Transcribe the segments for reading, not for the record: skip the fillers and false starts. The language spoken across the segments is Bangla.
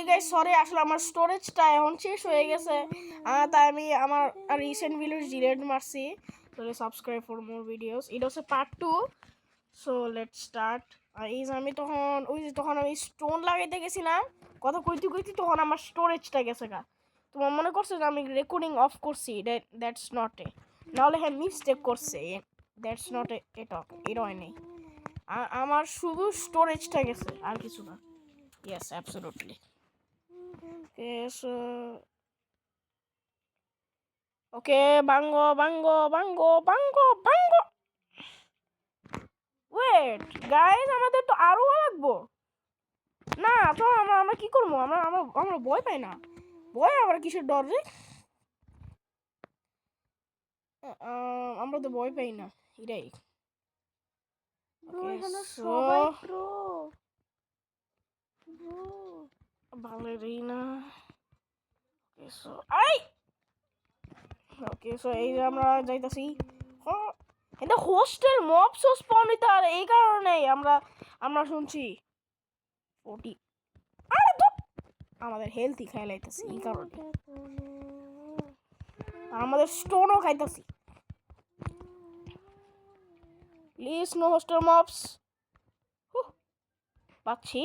গাইস সরি, আসলে আমার স্টোরেজটা এখন শেষ হয়ে গেছে, তাই আমি আমার রিসেন্ট ভিডিওস ডিলিট মারছি। তো সাবস্ক্রাইব ফর মোর ভিডিওস। এটা হচ্ছে পার্ট 2। So let's start. এই যে আমি তখন আমি স্টোন লাগাইতে গেছিলাম, কথা কইতে কইতে তখন আমার স্টোরেজটা গেছে গা। তোমার মনে করছে যে আমি রেকর্ডিং অফ করছি, দ্যাটস নট এ, নাহলে হ্যাঁ মিস্টেক করছে, দ্যাটস নট এ, এটা হয় নেই। আমার শুধু স্টোরেজটা গেছে, আর কিছু না। Yes absolutely. ওকে, বাঙ্গো বাঙ্গো বাঙ্গো বাঙ্গো বাঙ্গো। ওয়েট গাইস, আমাদের তো আরো লাগবো না। তো আমরা কি করবো? আমরা আমরা আমরা ভয় পাই না। ভয় আমরা কিসের ডর রে? আমরা তো ভয় পাই না, এটাই। বালেরিনা। ওকে সো এই যে আমরা যাইতাছি। এটা হোস্টেল মবস স্পন হইতে আর এই কারণেই আমরা শুনছি 40। আরে তো আমাদের হেলথই খাই লাইতাছি এই কারণে, আর আমাদের স্টোনও খাইতাছি। Please no hostel mobs. পাচ্ছি,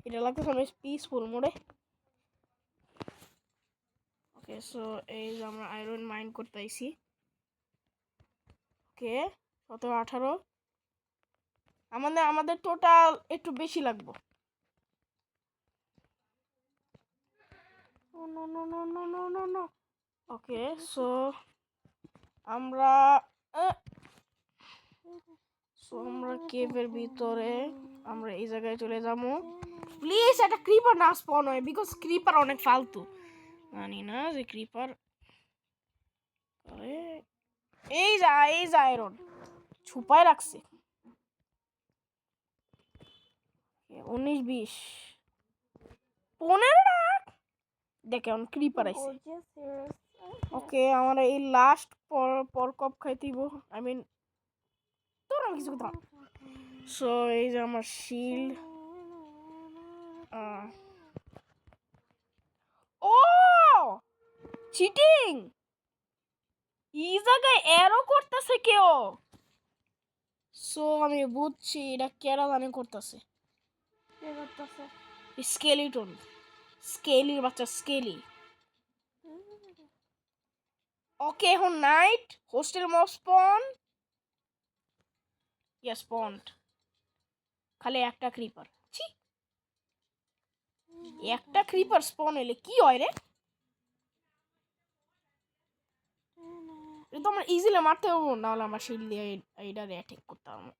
এটা লাগতেছে আমি পিসফুল মোডে। ওকে সো এই যে আমরা আয়রন মাইন করতে আইছি। ওকে 17 18 আমাদের টোটাল একটু বেশি লাগবে। ওকে সো আমরা কেভের ভিতরে আমরা এই জায়গায় চলে যাবো। প্লিজ একটা ক্রিপার না স্পন হয়, বিকজ ক্রিপার অনেক ফালতু। জানি না যে ক্রিপার এই যা আয়রন ছুপায় রাখছে। 19 20 15টা দেখে এখন ক্রিপার আইছে। ওকে আমরা এই লাস্ট পর কপ খাইতেইব, আই মিন তোর আমি কিছু কথা। সো এই যে আমার শিল্ড। ও চিটিং, এই জায়গায় এরো করতেছে কেউ। সো আমি বুঝছি এটা কেরা জানি করতেছে। স্কেলিটন, স্কেলির বাচ্চা স্কেলি। ওকে এখন নাইট হোস্টেল মব স্পন। ইয়েস স্পন্ড, খালি একটা ক্রিপার। ছি, একটা ক্রিপার স্পন হইলে কি হয় রে? এটা তো আমরা ইজিলি মারতে পারবো, নাহলে আমার শিল্ড দিয়ে এইটারে অ্যাটাক করতে হবে।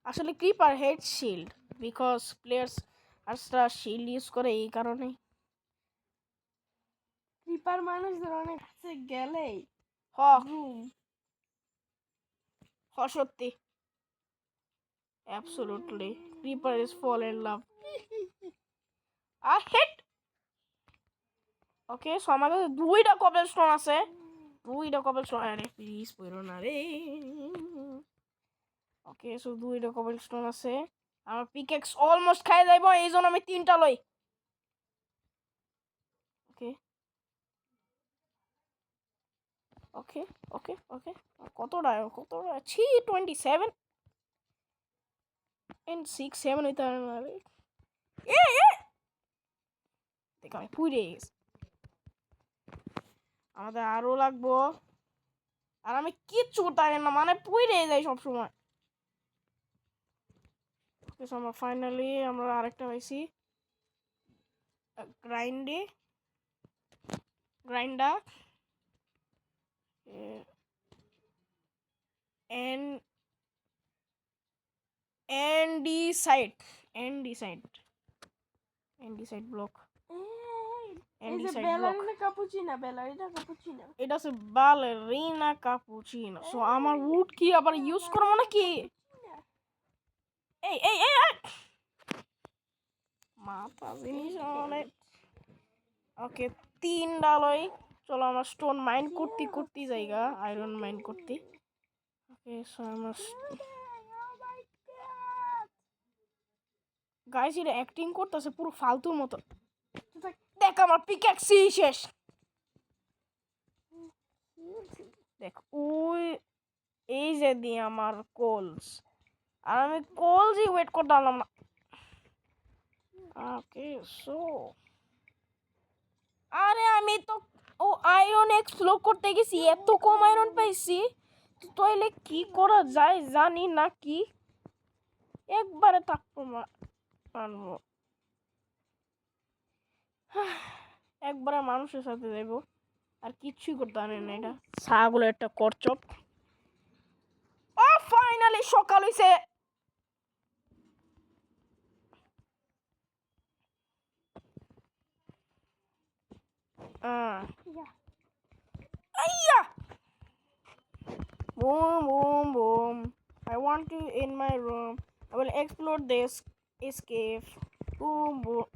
আসলে creeper head shield, because players আরটা শিল্ড ইউজ করে এই কারণে। ক্রিপার মানুষদের অনেক কাছে গেলেই সত্যি absolutely creeper is fall in love. Head. Okay so আমাদের দুইটা কবলস্টোন আছে, দুইটা কবলস্টোন। আরে প্লিজ পড়ো না রে। ওকে সো দুইটা কবলস্টোন আছে, আমার পিকেক্স অলমোস্ট খাই যাইব, এই জন্য আমি 3টা লই। ওকে ওকে ওকে ওকে কতটা ছি 27 and 6 7 হইতে পারে না রে। দেখ আমি পুড়ে গেছি, আমাদের আরো লাগবো। আর আমি কিচ্ছু করতে পারি না, মানে পুড়ে যাই সবসময়। আমরা ফাইনালি আমরা আরেকটা পাইছি গ্রাইন্ডার এন্ডিসাইড ব্লক। এটা হচ্ছে বালেরিনা কাপুচিনো। সো আমার উড কি আবার ইউজ করবো নাকি? এই এই এই মাথা জিনিস অনেক। ওকে 3 ডালই, চলো আমরা স্টোন মাইন করতে জায়গা আয়রন মাইন করতে। ওকে সো আমরা গাইস এটা অ্যাক্টিং করতেছে পুরো ফালতুর মতো। দেখ আমার পিক্যাক্সি শেষ। দেখ ওই এই যে দিয়ে আমার কোলস, আর আমি কোলসই ওয়েট করতে পারলাম না। ওকে সো আরে আমি তো ও আয়রন এক্সপ্লোর করতে গেছি, এত কম আয়রন পাইছি। তো তাইলে কি করা যায় জানি না কি, একবারে থাকবো মানবো, একবারে মানুষের সাথে যাইব, আর কিচ্ছুই করতে পারি না। এটা ছাগল একটা করচপ। ও ফাইনালি সকাল হইছে। আইয়া boom boom boom. I want to in my room. I will explore this escape. Boom boom.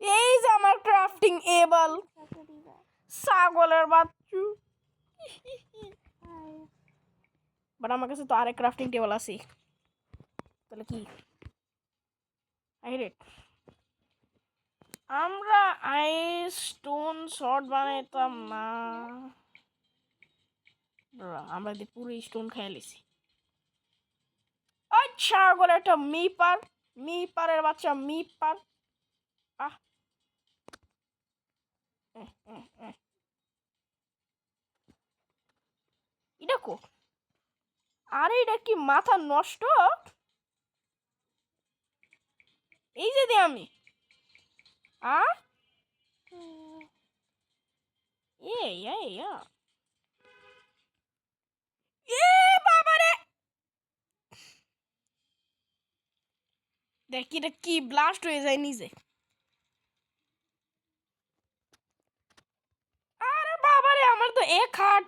এই যে আমার ক্রাফটিং এবল ছাগলের বাচ্চু। বাট আমার কাছে তো আরেক ক্রাফটিং টেবিল আছে, তাহলে কি আই হেট। আমরা আইস স্টোন শর্ট বানাইতাম না, আমরা দিয়ে পুরো স্টোন খাই লিছি। আচ্ছা বলে একটা মিপার, মিপারের বাচ্চা মিপার। আহ এটা কো, আরে এটা কি মাথা নষ্ট? এই যে দে আমি আ বাবারে, দেখ এটা কি ব্লাস্ট হয়ে যায় নিজে। আরে বাবারে আমার তো এক হাট,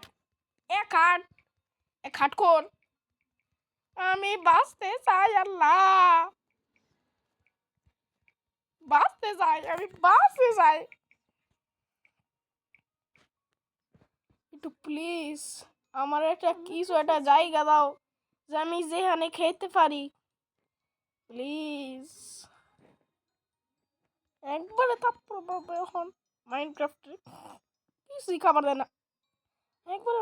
এক হাট, এক হাট কর। আমি বাঁচতে চাই আল্লাহ, বাঁচতে চাই, আমি বাঁচতে চাই একটু প্লিজ। আমার একটা কিছু একটা জায়গা দাও যে আমি যেখানে খেতে পারি প্লিজ। একবারে তারপর বাবা এখন মাইনক্রাফটে কিছুই খাবার দেয় না একবারে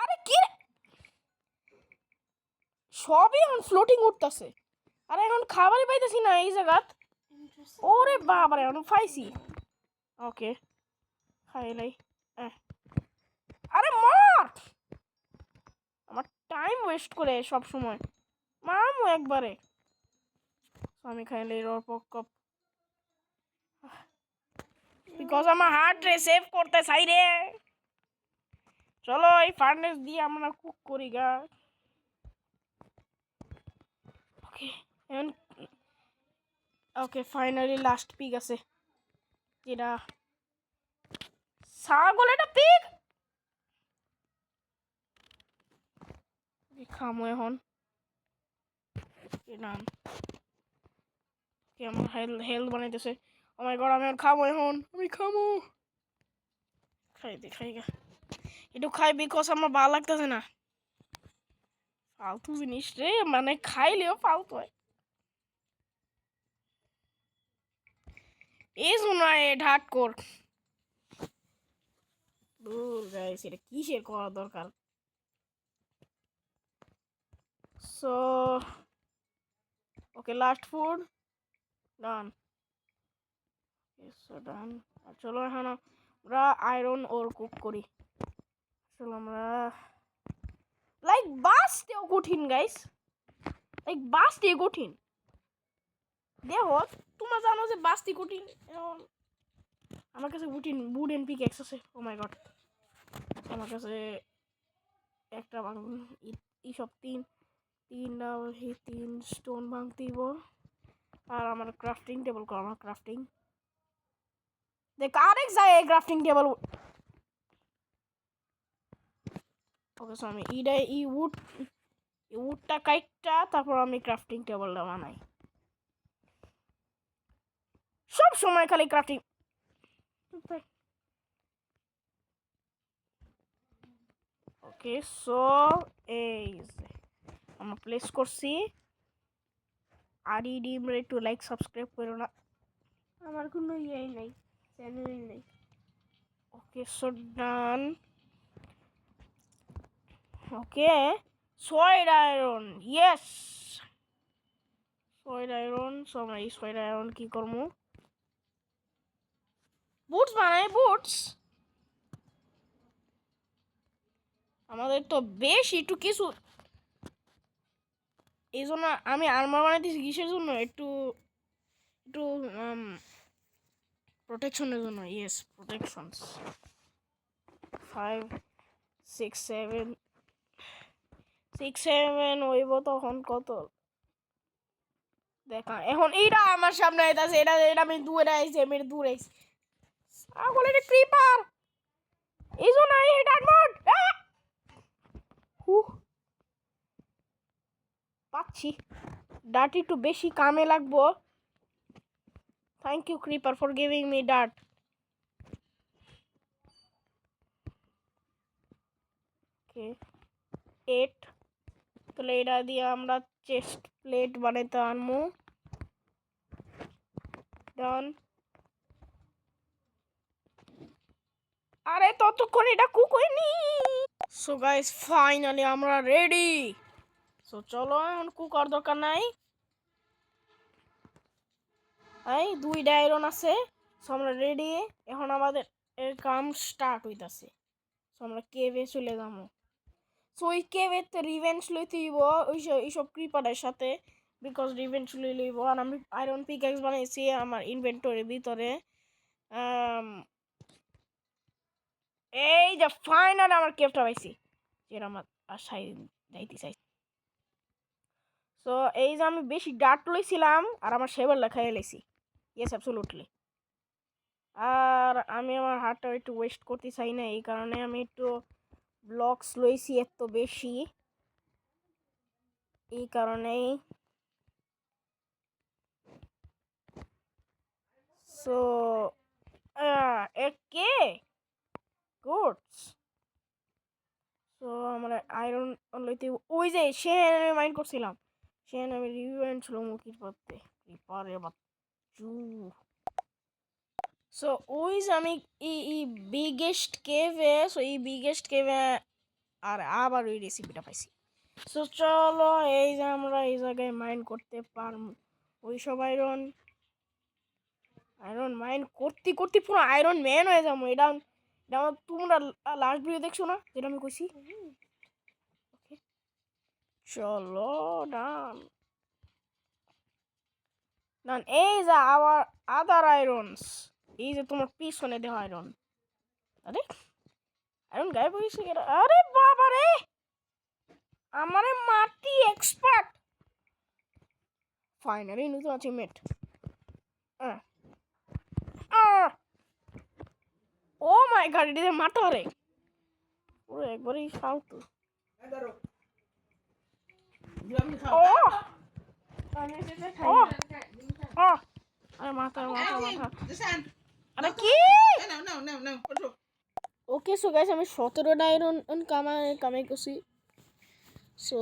আরে কি রে? সবই এখন ফ্লোটিং উঠতেছে, আর এখন খাবারই পাইতেছি না এই জায়গাত। ওরে বাবারে এখন পাইছি। ওকে খাইলাই। আরে মর, আমার টাইম ওয়েস্ট করে সব সময় মামু একবারে। আমি খাইলে রপক বিকজ আমার হার্ট রে সেভ করতে চাই রে। চলো এই ফার্নেস দিয়ে আমরা কুক করি গা। ওকে এখন ওকে ফাইনালি লাস্ট পিক আছে, যেটা ছাগল, এটা পিক খামো এখন। নাম কি আমার হেলথ বানাইতেছে। ও মাই গড আমি এখন খামো, এখন আমি খামো, খাই দে খাই গা একটু খাই বিকজ আমার ভালো লাগতেছে না। ফালতু জিনিস রে, মানে খাইলেও ফালতু হয়। এই শোনায় ঢাট কর দূর গাইস, এটা কিসের করা দরকার। সো ওকে লাস্ট ফুড ডান, সো ডান। চলো এখন আমরা আয়রন ওর কুক করি। চলো আমরা লাইক বাসতেও কঠিন গাইস, লাইক বাসতে কঠিন। দেখো তোমরা জানো যে বাসতে কঠিন, আমার কাছে উডেন পিক এক্স আছে। ও মাই গড আমার কাছে একটা এইসব তিন স্টোন ভাঙতে দিব, আর আমার ক্রাফটিং টেবিল কর, আমার ক্রাফটিং দেখ আরেক যায় ক্রাফটিং টেবিল। ওকে সো আমি এই উডটা কাইটটা তারপর আমি ক্রাফটিং টেবিলটা বানাই। সব সময় খালি ক্রাফটিং। ওকে সো এই আমরা প্লেস করছি আর ই ডিম রে একটু লাইক সাবস্ক্রাইব করো না। আমার কোনো ইয়েই নাই, চ্যানেলই নাই। ওকে সো ডান। ওকে সয়েড আয়রন, ইয়েস সয়েড আয়রন। সো আমরা এই সয়েড আয়রন কি করবো? বুটস বানাই, বুটস। আমাদের তো বেশ একটু কিছু, এই জন্য আমি আর্মার বানাইতেছি কিসের জন্য? একটু একটু প্রোটেকশনের জন্য। Yes protections. 5 6 7 6 7 হইব তখন কত দেখা। এখন এইটা আমার সামনে আইতাছে, এটা এটা আমি দূরে আইছি, আমি দূরে আইছি। আগলে এটা ক্রিপার, এই জন্য আই হেট আর্মার। হু পাচ্ছি ডার্ট একটু বেশি কামে লাগবো। Thank you creeper for giving me dirt. Okay 8, তাহলে এটা দিয়ে আমরা চেস্ট প্লেট বানাইতে আনবো। ডান। আরে ততক্ষণ এটা কুক হয়নি। সো গাইস ফাইনালি আমরা রেডি। সো চলো এখন কুক আর দরকার নাই। এই 2টা আয়রন আছে। সো আমরা রেডি। এখন আমাদের এর কাম স্টার্ট হইতাছে। সো আমরা কেভে চলে যাবো। সো ওই কেভেতে রিভেঞ্জ লইতে হইব এইসব ক্রিপারের সাথে, বিকজ রিভেঞ্জ লই লইব। আর আমি আয়রন পিক্যাক্স বানাইছি আমার ইনভেন্টরির ভিতরে। এই যে ফাইনাল আমার কেভটা পাইছি, যেটা আমার আশায় যাইতে চাই। সো এই যে আমি বেশি ডার্ট লইছিলাম আর আমার সেবার লেখাই লাইছি। Yes absolutely. আর আমি আমার হাতটা একটু ওয়েস্ট করতে চাই না, এই কারণে আমি একটু ব্লকস লইছি এত বেশি, এই কারণেই। সো একে গুডস। সো আমরা আয়রন লইতে, ওই যে সে আমি মাইন্ড করছিলাম, সে আমি রিভেঞ্জ ছিল মুখির পথে পারে বাচ্চু। সো ওই যে আমি এই বিগেস্ট কেভে, সো এই বিগেস্ট কেভে আর আবার ওই রেসিপিটা পাইছি। সো চলো এই যে আমরা এই জায়গায় মাইন্ড করতে পারবো ওই সব আয়রন। আয়রন মাইন্ড করতে করতে পুরো আয়রন ম্যান হয়ে যাবো। এটা এটা তোমরা লাস্ট ভিডিও দেখছো না যেটা আমি কইছি? ওকে চলো ডান ডান। এই যে আবার আদার আয়রনস, এই যে তোমার পিছনে দেওয়া আয়রন। আরে আয়রন গায়েব হয়েছে কেন? আরে বাবা রে, আমারে মাটি এক্সপার্ট। ফাইনালি নতুন অ্যাচিভমেন্ট। ও মাই গড, এটা মারতে পারে পুরো একবারই ফালতু। ও আমি সেটা ও খাই। ও আরে মাথা মাথা মাথা, আরে কি? ওকে সো গাইস আমি 17টা আয়রন কামাই করছি। সো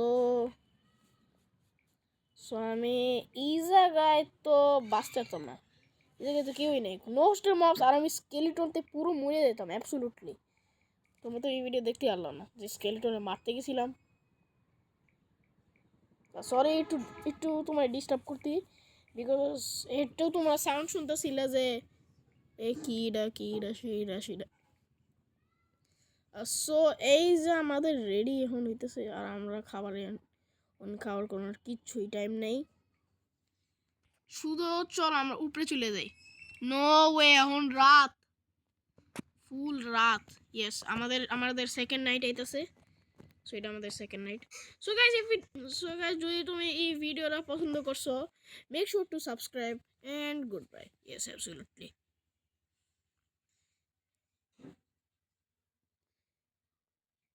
সো আমি এই জায়গায় তো বাঁচতে পারতাম না, এই জায়গায় তো কেউই নেই, নো হোস্টেল মবস। আর আমি স্কেলিটনতে পুরো মরে যেতাম অ্যাবসলিউটলি। তোমরা তো এই ভিডিও দেখতে পারলাম না যে স্কেলিটনে মারতে গেছিলাম। সরি একটু একটু তোমার ডিস্টার্ব করতে, বিকজ একটু তোমরা সাউন্ড শুনতেছিলে যে এ কিডা কিডা সেইডা সেইডা। সো এই যে আমাদের রেডি এখন হইতেছে, আর আমরা খাওয়ার কোনো কিচ্ছুই টাইম নেই। শুধু চল আমরা উপরে চলে যাই। নো ওয়ে, এখন রাত, ফুল রাত। ইয়েস আমাদের সেকেন্ড নাইট আইতেছে। সো এটা আমাদের সেকেন্ড নাইট। সো গাইজ যদি তুমি এই ভিডিওটা পছন্দ করছো, make sure to subscribe and good bye. Yes absolutely.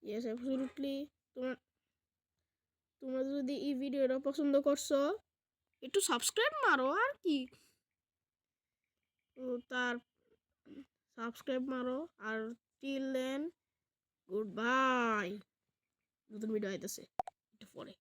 Yes absolutely. তোমার তোমরা যদি এই ভিডিওটা পছন্দ করছো, একটু সাবস্ক্রাইব মারো আর কি। তো তার সাবস্ক্রাইব মারো আর টিল দেন গুড বাই। নতুন ভিডিও আইতেছে একটু পরে।